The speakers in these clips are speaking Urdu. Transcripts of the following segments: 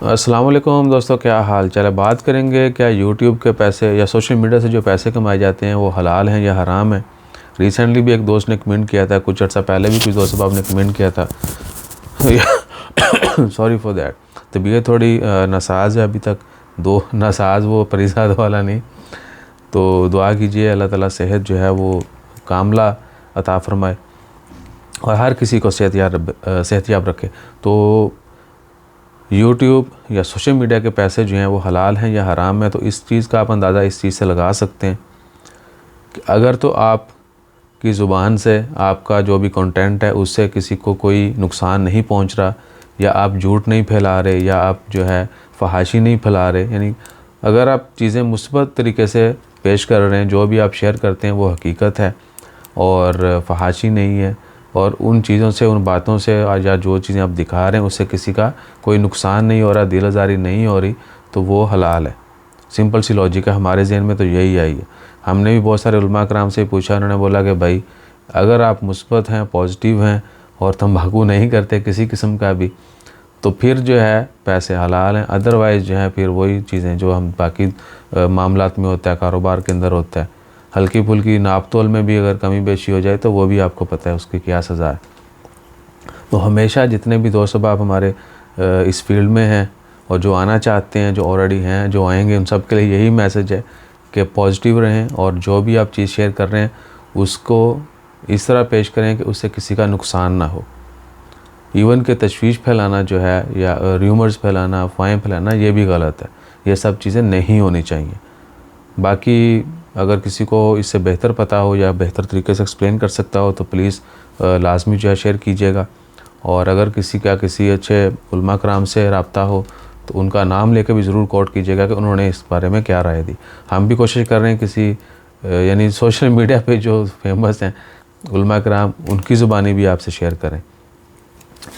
السلام علیکم دوستو، کیا حال چال ہے؟ بات کریں گے کیا یوٹیوب کے پیسے یا سوشل میڈیا سے جو پیسے کمائے جاتے ہیں وہ حلال ہیں یا حرام ہیں۔ ریسنٹلی بھی ایک دوست نے کمنٹ کیا تھا، کچھ عرصہ پہلے بھی کچھ دوست صاحب نے کمنٹ کیا تھا سوری فار دیٹ، طبیعت تھوڑی ناساز ہے ابھی تک، ناساز وہ پریزاد والا نہیں، تو دعا کیجئے اللہ تعالیٰ صحت جو ہے وہ کاملہ عطا فرمائے اور ہر کسی کو صحت یاب رکھے۔ تو یوٹیوب یا سوشل میڈیا کے پیسے جو ہیں وہ حلال ہیں یا حرام ہیں، تو اس چیز کا آپ اندازہ اس چیز سے لگا سکتے ہیں کہ اگر تو آپ کی زبان سے آپ کا جو بھی کنٹینٹ ہے اس سے کسی کو کوئی نقصان نہیں پہنچ رہا، یا آپ جھوٹ نہیں پھیلا رہے، یا آپ جو ہے فحاشی نہیں پھیلا رہے، یعنی اگر آپ چیزیں مثبت طریقے سے پیش کر رہے ہیں، جو بھی آپ شیئر کرتے ہیں وہ حقیقت ہے اور فحاشی نہیں ہے، اور ان چیزوں سے، ان باتوں سے یا جو چیزیں آپ دکھا رہے ہیں اس سے کسی کا کوئی نقصان نہیں ہو رہا، دل آزاری نہیں ہو رہی، تو وہ حلال ہے۔ سمپل سی لاجک ہے، ہمارے ذہن میں تو یہی آئی ہے۔ ہم نے بھی بہت سارے علماء کرام سے پوچھا، انہوں نے بولا کہ بھائی اگر آپ مثبت ہیں، پازیٹیو ہیں اور تمباکو نہیں کرتے کسی قسم کا بھی، تو پھر جو ہے پیسے حلال ہیں، ادروائز جو ہے پھر وہی چیزیں جو ہم باقی معاملات میں ہوتا ہے، کاروبار کے اندر ہوتا ہے، ہلکی پھلکی ناپ تول میں بھی اگر کمی بیشی ہو جائے تو وہ بھی آپ کو پتہ ہے اس کی کیا سزا ہے۔ تو ہمیشہ جتنے بھی دوست احباب ہمارے اس فیلڈ میں ہیں اور جو آنا چاہتے ہیں، جو آلریڈی ہیں، جو آئیں گے، ان سب کے لیے یہی میسج ہے کہ پازیٹیو رہیں اور جو بھی آپ چیز شیئر کر رہے ہیں اس کو اس طرح پیش کریں کہ اس سے کسی کا نقصان نہ ہو۔ ایون کہ تشویش پھیلانا جو ہے یا ریومرز پھیلانا، افواہیں پھیلانا، یہ بھی غلط ہے، یہ سب چیزیں نہیں ہونی چاہیے۔ باقی اگر کسی کو اس سے بہتر پتہ ہو یا بہتر طریقے سے ایکسپلین کر سکتا ہو تو پلیز لازمی جو ہے شیئر کیجیے گا، اور اگر کسی اچھے علماء کرام سے رابطہ ہو تو ان کا نام لے کے بھی ضرور کوٹ کیجیے گا کہ انہوں نے اس بارے میں کیا رائے دی۔ ہم بھی کوشش کر رہے ہیں یعنی سوشل میڈیا پہ جو فیمس ہیں علماء کرام، ان کی زبانی بھی آپ سے شیئر کریں۔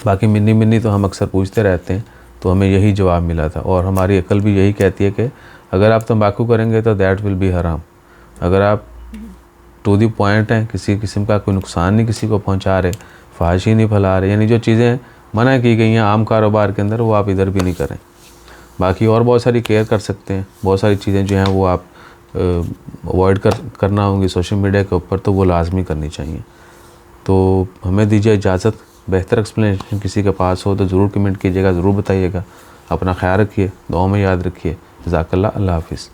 باقی منی تو ہم اکثر پوچھتے رہتے ہیں، تو ہمیں یہی جواب ملا تھا، اور ہماری عقل بھی یہی کہتی ہے کہ اگر آپ تمباکو کریں گے تو دیٹ ول بی حرام۔ اگر آپ ٹو دی پوائنٹ ہیں، کسی قسم کا کوئی نقصان نہیں کسی کو پہنچا رہے، فحاشی نہیں پھیلا رہے، یعنی جو چیزیں منع کی گئی ہیں عام کاروبار کے اندر وہ آپ ادھر بھی نہیں کریں۔ باقی اور بہت ساری کیئر کر سکتے ہیں، بہت ساری چیزیں جو ہیں وہ آپ اوائڈ کرنا ہوں گی سوشل میڈیا کے اوپر، تو وہ لازمی کرنی چاہیے۔ تو ہمیں دیجیے اجازت، بہتر ایکسپلینیشن کسی کے پاس ہو تو ضرور کمنٹ کیجیے گا، ضرور بتائیے گا۔ اپنا خیال رکھیے، دعاؤں میں یاد رکھیے۔ جزاک اللہ، اللہ حافظ۔